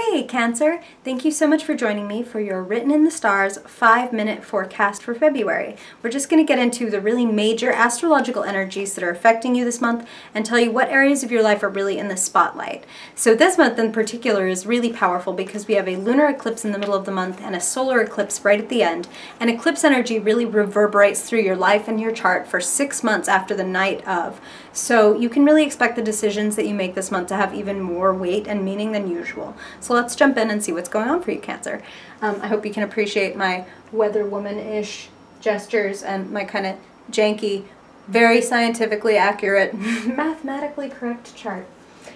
Hey Cancer, thank you so much for joining me for your Written in the Stars 5-minute forecast for February. We're just going to get into the really major astrological energies that are affecting you this month and tell you what areas of your life are really in the spotlight. So this month in particular is really powerful because we have a lunar eclipse in the middle of the month and a solar eclipse right at the end. And eclipse energy really reverberates through your life and your chart for 6 months after the night of. So you can really expect the decisions that you make this month to have even more weight and meaning than usual. So let's jump in and see what's going on for you, Cancer. I hope you can appreciate my weather woman-ish gestures and my kind of janky, very scientifically accurate, mathematically correct chart.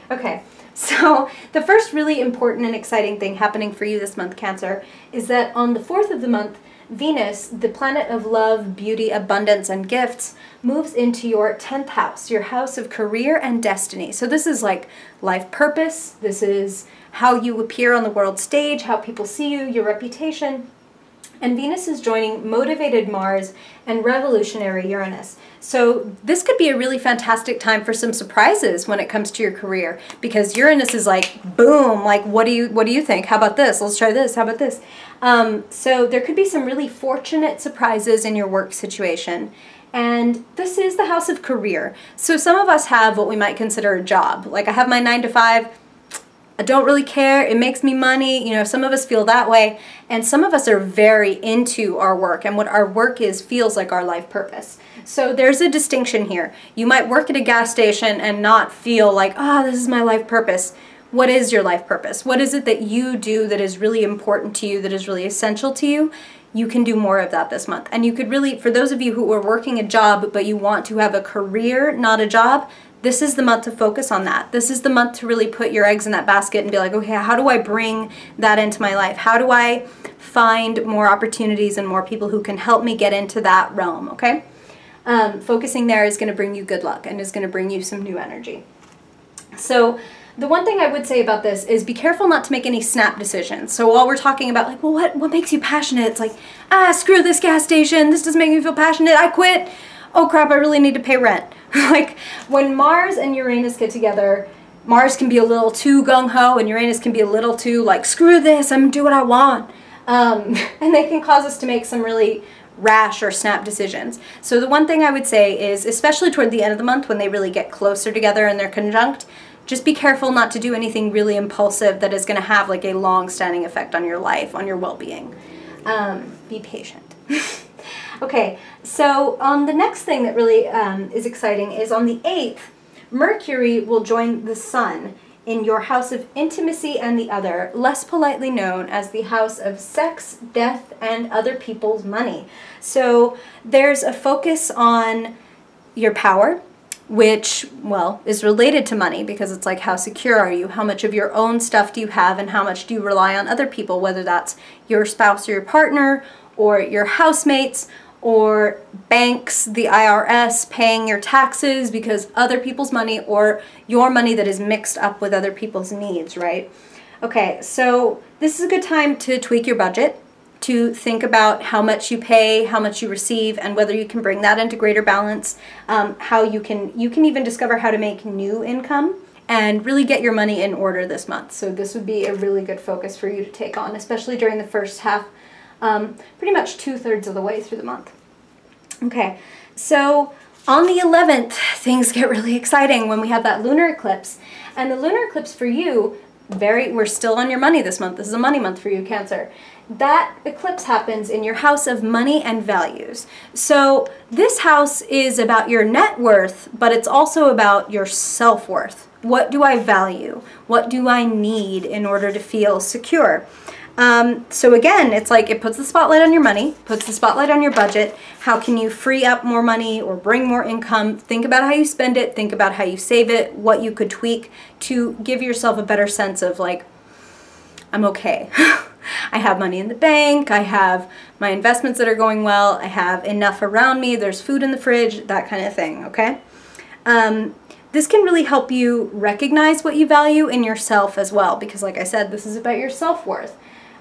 Okay, so the first really important and exciting thing happening for you this month, Cancer, is that on the 4th of the month, Venus, the planet of love, beauty, abundance, and gifts, moves into your 10th house, your house of career and destiny. So this is like life purpose, this is how you appear on the world stage, how people see you, your reputation. And Venus is joining motivated Mars and revolutionary Uranus. So this could be a really fantastic time for some surprises when it comes to your career, because Uranus is like, boom, like what do you think? How about this? Let's try this. How about this? So there could be some really fortunate surprises in your work situation. And this is the house of career. So some of us have what we might consider a job. Like I have my 9-to-5. I don't really care, it makes me money, you know, some of us feel that way, and some of us are very into our work, and what our work is feels like our life purpose. So there's a distinction here. You might work at a gas station and not feel like, this is my life purpose. What is your life purpose? What is it that you do that is really important to you, that is really essential to you? You can do more of that this month. And you could really, for those of you who are working a job, but you want to have a career, not a job, this is the month to focus on that. This is the month to really put your eggs in that basket and be like, okay, how do I bring that into my life? How do I find more opportunities and more people who can help me get into that realm, okay? Focusing there is going to bring you good luck and is going to bring you some new energy. So the one thing I would say about this is be careful not to make any snap decisions. So while we're talking about like, well, what makes you passionate? It's like, screw this gas station. This doesn't make me feel passionate. I quit. Oh crap, I really need to pay rent. Like when Mars and Uranus get together, Mars can be a little too gung-ho and Uranus can be a little too like, screw this, I'm gonna do what I want. And they can cause us to make some really rash or snap decisions. So the one thing I would say is, especially toward the end of the month when they really get closer together and they're conjunct, just be careful not to do anything really impulsive that is going to have like a long-standing effect on your life, on your well-being. Be patient. Okay, so on the next thing that really is exciting is on the 8th, Mercury will join the Sun in your house of intimacy and the other, less politely known as the house of sex, death, and other people's money. So there's a focus on your power, which, well, is related to money because it's like, how secure are you? How much of your own stuff do you have and how much do you rely on other people, whether that's your spouse or your partner or your housemates or banks, the IRS, paying your taxes because other people's money or your money that is mixed up with other people's needs, right? Okay, so this is a good time to tweak your budget, to think about how much you pay, how much you receive, and whether you can bring that into greater balance, how you can even discover how to make new income and really get your money in order this month. So this would be a really good focus for you to take on, especially during the first half, pretty much 2/3 of the way through the month. Okay, so on the 11th, things get really exciting when we have that lunar eclipse. And the lunar eclipse for you, we're still on your money this month. This is a money month for you, Cancer. That eclipse happens in your house of money and values. So this house is about your net worth, but it's also about your self-worth. What do I value? What do I need in order to feel secure? So again, it's like it puts the spotlight on your money, puts the spotlight on your budget. How can you free up more money or bring more income? Think about how you spend it, think about how you save it, what you could tweak to give yourself a better sense of like, I'm okay. I have money in the bank, I have my investments that are going well, I have enough around me, there's food in the fridge, that kind of thing, okay? This can really help you recognize what you value in yourself as well, because like I said, this is about your self-worth.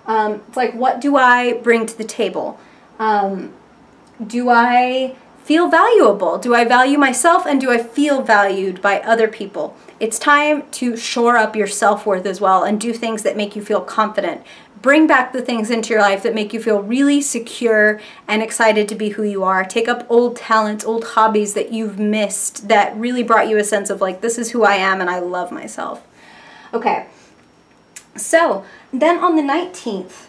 It's like, what do I bring to the table? Do I feel valuable? Do I value myself, and do I feel valued by other people? It's time to shore up your self-worth as well and do things that make you feel confident. Bring back the things into your life that make you feel really secure and excited to be who you are. Take up old talents, old hobbies that you've missed that really brought you a sense of like, this is who I am and I love myself. Okay, so then on the 19th,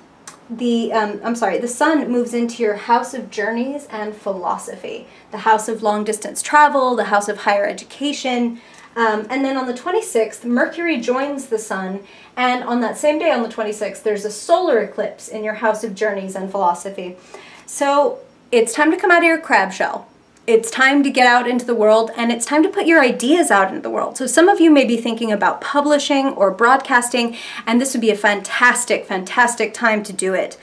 the sun moves into your house of journeys and philosophy, the house of long distance travel, the house of higher education. And then on the 26th, Mercury joins the sun, and on that same day, on the 26th, there's a solar eclipse in your house of journeys and philosophy. So it's time to come out of your crab shell. It's time to get out into the world, and it's time to put your ideas out into the world. So some of you may be thinking about publishing or broadcasting, and this would be a fantastic, fantastic time to do it.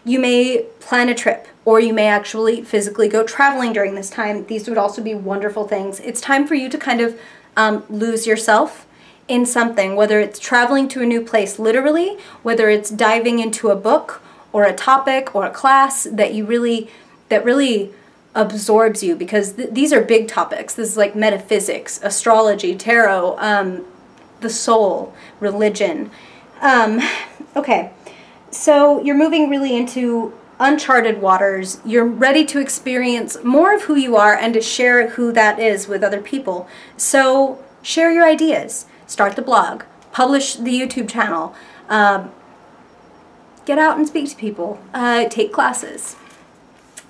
You may plan a trip, or you may actually physically go traveling during this time. These would also be wonderful things. It's time for you to kind of lose yourself in something, whether it's traveling to a new place literally, whether it's diving into a book or a topic or a class that really absorbs you, because these are big topics. This is like metaphysics, astrology, tarot, the soul, religion. Okay, so you're moving really into uncharted waters. You're ready to experience more of who you are and to share who that is with other people. So share your ideas, start the blog, publish the YouTube channel, get out and speak to people, take classes.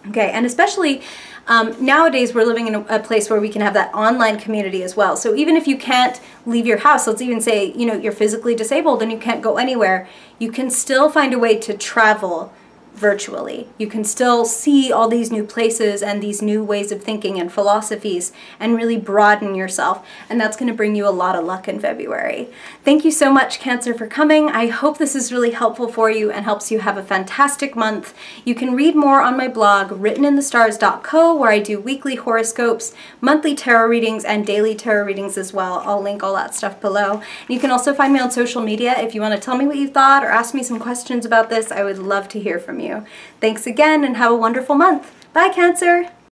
Okay, and especially nowadays we're living in a place where we can have that online community as well. So even if you can't leave your house, let's even say, you know, you're physically disabled and you can't go anywhere, you can still find a way to travel virtually. You can still see all these new places and these new ways of thinking and philosophies and really broaden yourself, and that's going to bring you a lot of luck in February. Thank you so much, Cancer, for coming. I hope this is really helpful for you and helps you have a fantastic month. You can read more on my blog, writteninthestars.co, where I do weekly horoscopes, monthly tarot readings, and daily tarot readings as well. I'll link all that stuff below. And you can also find me on social media if you want to tell me what you thought or ask me some questions about this. I would love to hear from you. Thanks again and have a wonderful month. Bye, Cancer!